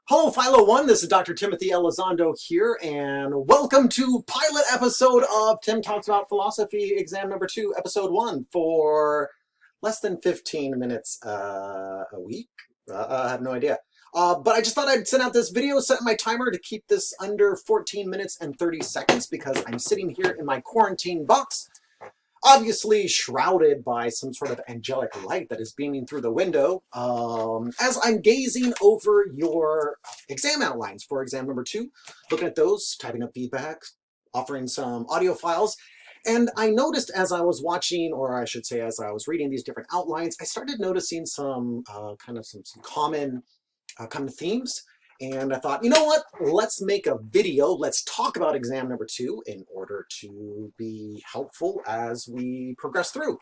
Hello, Philo One. This is Dr. Timothy Elizondo here, and welcome to pilot episode of Tim Talks About Philosophy, exam number 2, episode 1, for less than 15 minutes a week. I have no idea. But I just thought I'd send out this video, set my timer to keep this under 14 minutes and 30 seconds because I'm sitting here in my quarantine box, obviously shrouded by some sort of angelic light that is beaming through the window, as I'm gazing over your exam outlines for exam number 2, looking at those, typing up feedback, offering some audio files. And I noticed as I was watching, or I should say as I was reading these different outlines, I started noticing some some common themes. And I thought, you know what, let's make a video, let's talk about exam number 2 in order to be helpful as we progress through.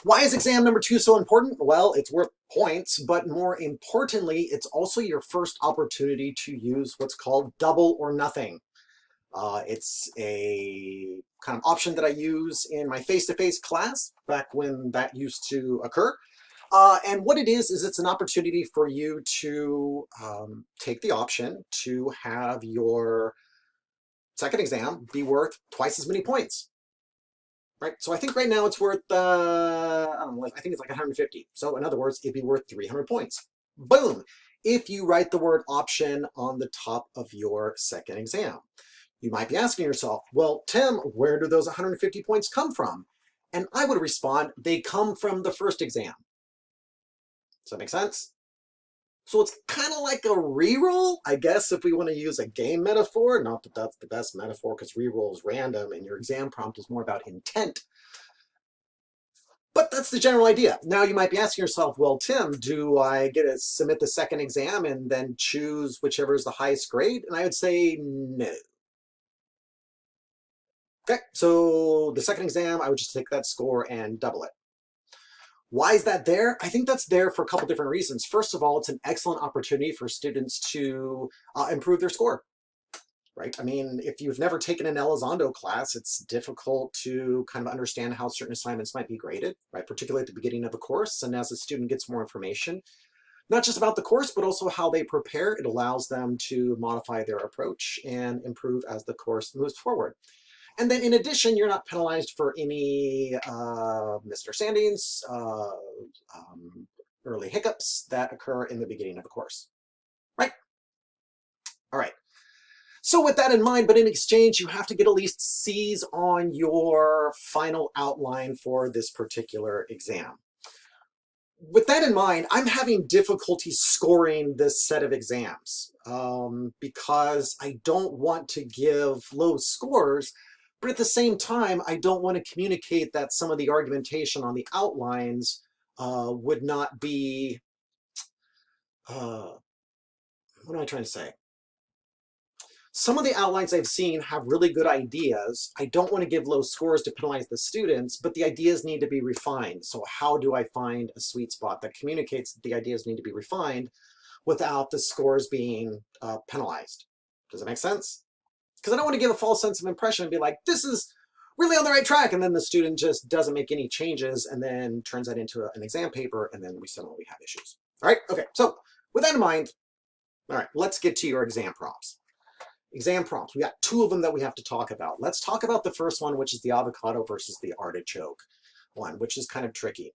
Why is exam number 2 so important? Well, it's worth points, but more importantly, it's also your first opportunity to use what's called double or nothing. It's a kind of option that I use in my face-to-face class back when that used to occur. And what it is it's an opportunity for you to take the option to have your second exam be worth twice as many points, right? So I think right now it's worth, I don't know, I think it's like 150. So in other words, it'd be worth 300 points. Boom! If you write the word option on the top of your second exam. You might be asking yourself, well, Tim, where do those 150 points come from? And I would respond, they come from the first exam. Does that make sense? So it's kind of like a reroll, I guess, if we want to use a game metaphor. Not that that's the best metaphor because reroll is random and your exam prompt is more about intent. But that's the general idea. Now you might be asking yourself, well, Tim, do I get to submit the second exam and then choose whichever is the highest grade? And I would say no. Okay, so the second exam, I would just take that score and double it. Why is that there? I think that's there for a couple different reasons. First of all, it's an excellent opportunity for students to improve their score, right? I mean, if you've never taken an Elizondo class, it's difficult to kind of understand how certain assignments might be graded, right? Particularly at the beginning of the course. And as a student gets more information, not just about the course, but also how they prepare, it allows them to modify their approach and improve as the course moves forward. And then in addition, you're not penalized for any misunderstandings, early hiccups that occur in the beginning of a course, right? All right. So with that in mind, but in exchange, you have to get at least C's on your final outline for this particular exam. With that in mind, I'm having difficulty scoring this set of exams because I don't want to give low scores. But at the same time, I don't want to communicate that some of the argumentation on the outlines would not be, what am I trying to say? Some of the outlines I've seen have really good ideas. I don't want to give low scores to penalize the students, but the ideas need to be refined. So how do I find a sweet spot that communicates that the ideas need to be refined without the scores being penalized? Does that make sense? Because I don't want to give a false sense of impression and be like, this is really on the right track, and then the student just doesn't make any changes and then turns that into an exam paper, and then we suddenly have issues. All right, okay, so with that in mind, all right, let's get to your exam prompts. Exam prompts, we got 2 of them that we have to talk about. Let's talk about the first one, which is the avocado versus the artichoke one, which is kind of tricky.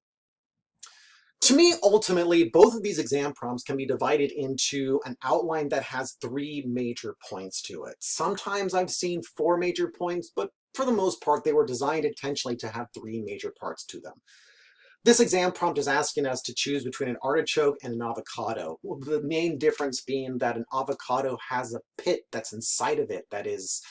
To me, ultimately, both of these exam prompts can be divided into an outline that has 3 major points to it. Sometimes I've seen 4 major points, but for the most part, they were designed intentionally to have 3 major parts to them. This exam prompt is asking us to choose between an artichoke and an avocado. The main difference being that an avocado has a pit that's inside of it that is,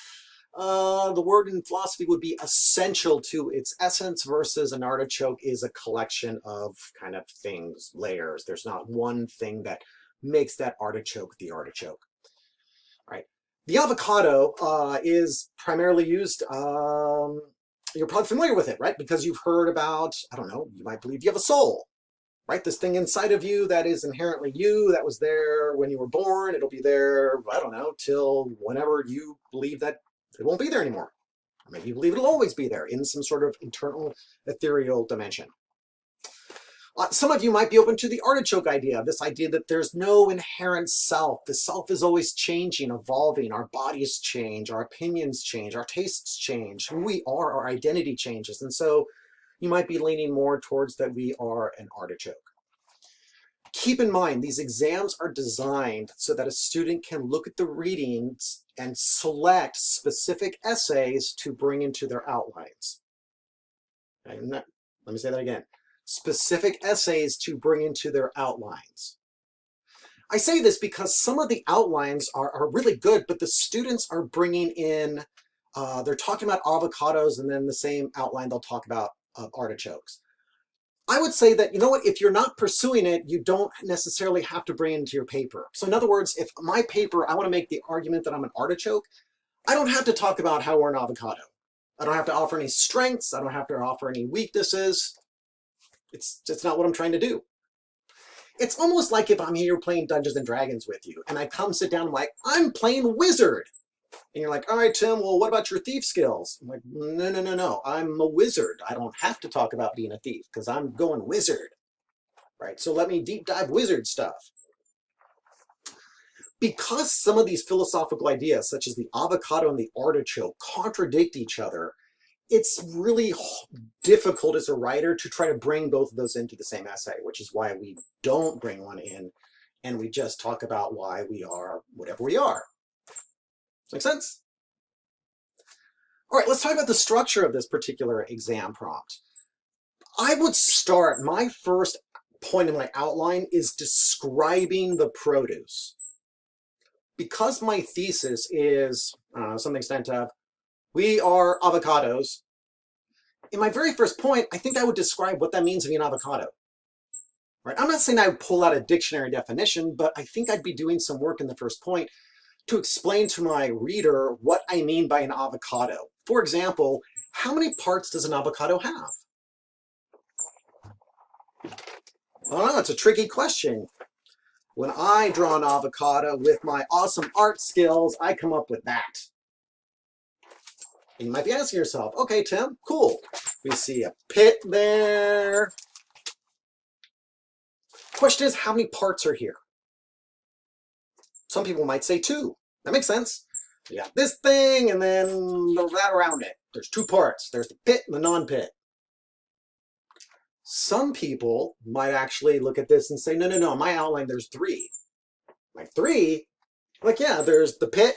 the word in philosophy would be essential to its essence, versus an artichoke is a collection of kind of things, layers. There's not one thing that makes that artichoke the artichoke, right? The avocado is primarily used, you're probably familiar with it, right? Because you've heard about, I don't know, you might believe you have a soul, right? This thing inside of you that is inherently you, that was there when you were born. It'll be there, I don't know, till whenever you believe that it won't be there anymore. Or maybe you believe it'll always be there in some sort of internal ethereal dimension. Some of you might be open to the artichoke idea, this idea that there's no inherent self. The self is always changing, evolving. Our bodies change, our opinions change, our tastes change. Who we are, our identity changes. And so you might be leaning more towards that we are an artichoke. Keep in mind, these exams are designed so that a student can look at the readings and select specific essays to bring into their outlines. Okay, let me say that again. Specific essays to bring into their outlines. I say this because some of the outlines are really good, but the students are bringing in, they're talking about avocados, and then the same outline they'll talk about artichokes. I would say that, you know what, if you're not pursuing it, you don't necessarily have to bring it into your paper. So in other words, if my paper, I want to make the argument that I'm an artichoke, I don't have to talk about how we're an avocado. I don't have to offer any strengths. I don't have to offer any weaknesses. It's not what I'm trying to do. It's almost like if I'm here playing Dungeons and Dragons with you and I come sit down and I'm like, I'm playing wizard. And you're like, all right, Tim, well, what about your thief skills? I'm like, no. I'm a wizard. I don't have to talk about being a thief because I'm going wizard. Right? So let me deep dive wizard stuff. Because some of these philosophical ideas, such as the avocado and the artichoke, contradict each other, it's really difficult as a writer to try to bring both of those into the same essay, which is why we don't bring one in and we just talk about why we are whatever we are. Make sense? All right, let's talk about the structure of this particular exam prompt. I would start, my first point in my outline is describing the produce. Because my thesis is, I don't know, something extent of, we are avocados. In my very first point, I think I would describe what that means to be an avocado. Right? I'm not saying I would pull out a dictionary definition, but I think I'd be doing some work in the first point to explain to my reader what I mean by an avocado. For example, how many parts does an avocado have? Oh, it's a tricky question. When I draw an avocado with my awesome art skills, I come up with that. And you might be asking yourself, okay, Tim, cool. We see a pit there. Question is, how many parts are here? Some people might say 2. That makes sense. You got this thing and then that around it. There's 2 parts. There's the pit and the non-pit. Some people might actually look at this and say, no, in my outline there's 3. Like 3? Like, yeah, there's the pit,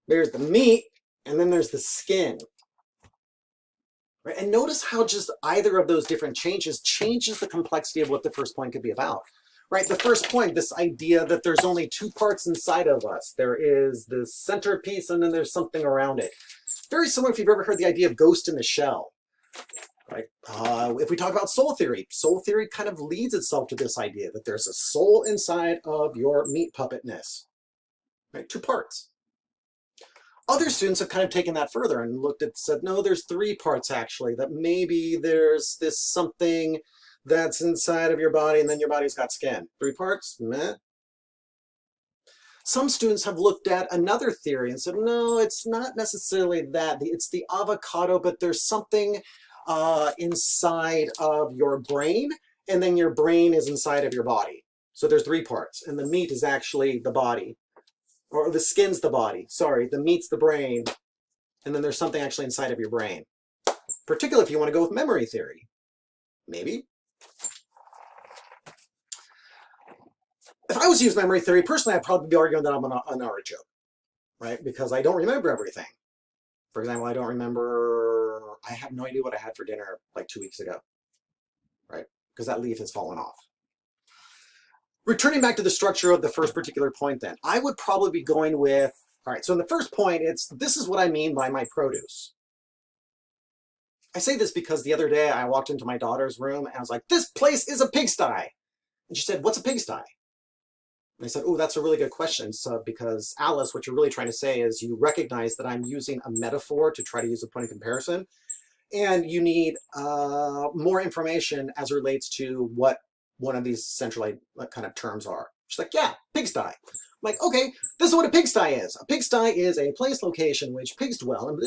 there's the meat, and then there's the skin. Right? And notice how just either of those different changes the complexity of what the first point could be about. Right, the first point, this idea that there's only 2 parts inside of us. There is this centerpiece and then there's something around it. Very similar if you've ever heard the idea of ghost in the shell. Right? If we talk about soul theory kind of leads itself to this idea that there's a soul inside of your meat puppetness. Right? 2 parts. Other students have kind of taken that further and looked at, said, no, there's 3 parts actually, that maybe there's this something that's inside of your body and then your body's got skin. 3 parts? Meh. Some students have looked at another theory and said, no, it's not necessarily that. It's the avocado, but there's something inside of your brain, and then your brain is inside of your body. So there's 3 parts, and the meat is actually the body. Or the skin's the body. Sorry, the meat's the brain, and then there's something actually inside of your brain. Particularly if you want to go with memory theory. Maybe. If I was to use memory theory, personally, I'd probably be arguing that I'm an artichoke, right? Because I don't remember everything. For example, I have no idea what I had for dinner like 2 weeks ago, right? Because that leaf has fallen off. Returning back to the structure of the first particular point then, I would probably be going with, all right, so in the first point, this is what I mean by my produce. I say this because the other day I walked into my daughter's room and I was like, this place is a pigsty. And she said, what's a pigsty? And I said, oh, that's a really good question. So because Alice, what you're really trying to say is you recognize that I'm using a metaphor to try to use a point of comparison. And you need more information as it relates to what one of these central kind of terms are. She's like, yeah, pigsty. I'm like, okay, this is what a pigsty is. A pigsty is a place, location, which pigs dwell. And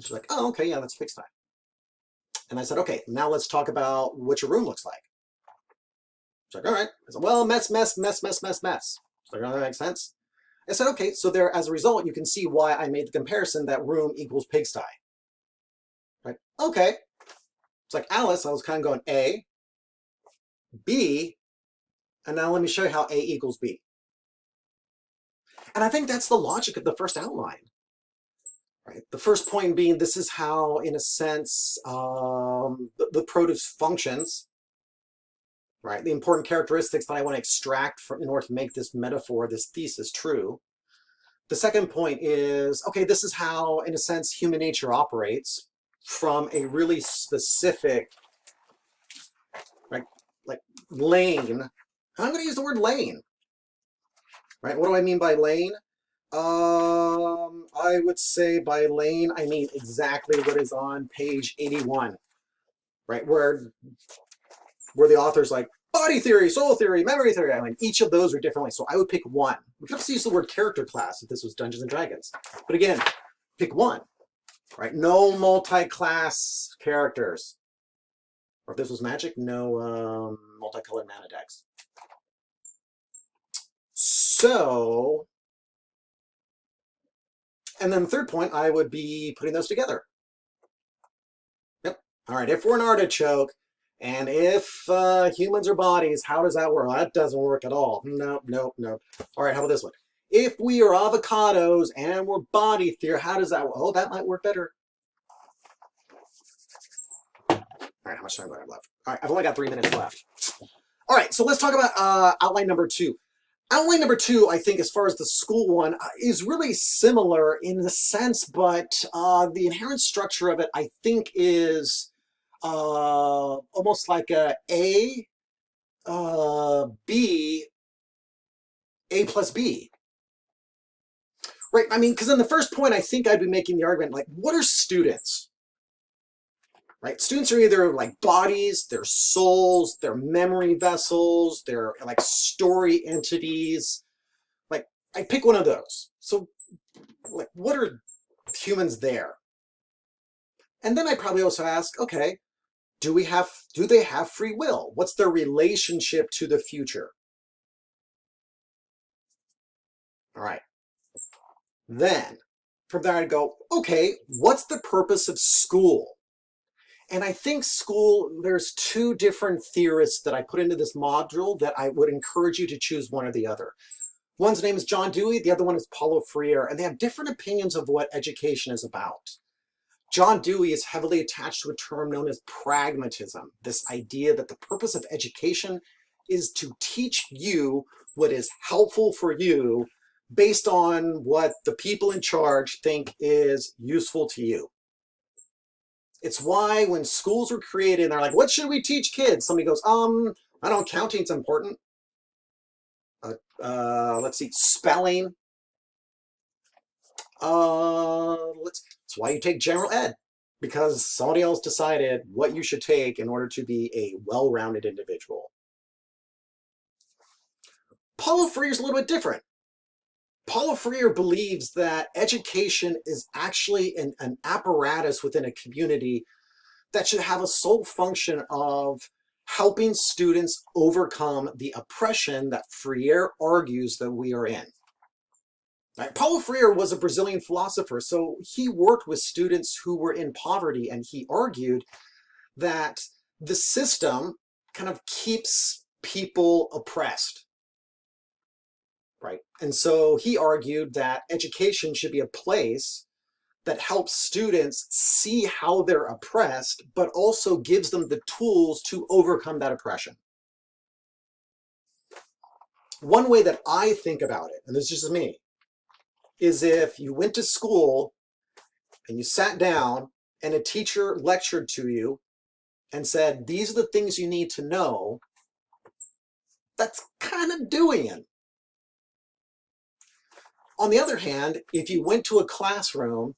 she's like, oh, okay, yeah, that's a pigsty. And I said, okay, now let's talk about what your room looks like. She's like, all right. I said, well, mess, mess, mess, mess, mess, mess. She's like, oh, that makes sense. I said, okay, so there, as a result, you can see why I made the comparison that room equals pigsty. Right? Okay. It's like Alice, I was kind of going A, B, and now let me show you how A equals B. And I think that's the logic of the first outline. Right? The first point being this is how, in a sense, the produce functions. Right? The important characteristics that I want to extract from, in order to make this metaphor, this thesis true. The second point is, okay, this is how, in a sense, human nature operates from a really specific, right, like lane. I'm going to use the word lane. Right? What do I mean by lane? I would say by lane, I mean exactly what is on page 81, right? Where the author's like, body theory, soul theory, memory theory. I mean, each of those are different ways. So I would pick one. We could also use the word character class if this was Dungeons and Dragons. But again, pick one, right? No multi-class characters. Or if this was Magic, no multicolored mana decks. So, and then the third point, I would be putting those together. Yep. All right, if we're an artichoke, and if humans are bodies, how does that work? Well, that doesn't work at all. Nope, nope, nope. All right, how about this one? If we are avocados and we're body theory, how does that work? Oh, that might work better. All right, how much time do I have left? All right, I've only got 3 minutes left. All right, so let's talk about outline number 2. Outline number 2, I think, as far as the school one, is really similar in the sense, but the inherent structure of it, I think, is almost like a B, A plus B. Right, I mean, because in the first point, I think I'd be making the argument, like, what are students? Right, students are either like bodies, they're souls, they're memory vessels, they're like story entities. Like, I pick one of those. So, like, what are humans there? And then I probably also ask, okay, do they have free will? What's their relationship to the future? All right. Then from there I'd go, okay, what's the purpose of school? And I think school, there's 2 different theorists that I put into this module that I would encourage you to choose one or the other. One's name is John Dewey, the other one is Paulo Freire, and they have different opinions of what education is about. John Dewey is heavily attached to a term known as pragmatism, this idea that the purpose of education is to teach you what is helpful for you based on what the people in charge think is useful to you. It's why when schools were created, they're like, what should we teach kids? Somebody goes, I don't, counting's important. Let's see, spelling. That's why you take general ed, because somebody else decided what you should take in order to be a well-rounded individual. Paulo Freire is a little bit different. Paulo Freire believes that education is actually an apparatus within a community that should have a sole function of helping students overcome the oppression that Freire argues that we are in. Right? Paulo Freire was a Brazilian philosopher, so he worked with students who were in poverty, and he argued that the system kind of keeps people oppressed. Right? And so he argued that education should be a place that helps students see how they're oppressed, but also gives them the tools to overcome that oppression. One way that I think about it, and this is just me, is if you went to school and you sat down and a teacher lectured to you and said, these are the things you need to know, that's kind of doing it. On the other hand, if you went to a classroom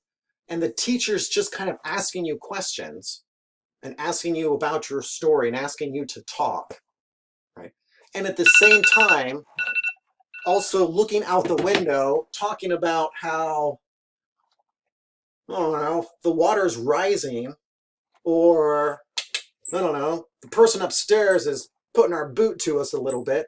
and the teacher's just kind of asking you questions and asking you about your story and asking you to talk, right? And at the same time, also looking out the window, talking about how, I don't know, the water's rising, or, I don't know, the person upstairs is putting our boot to us a little bit.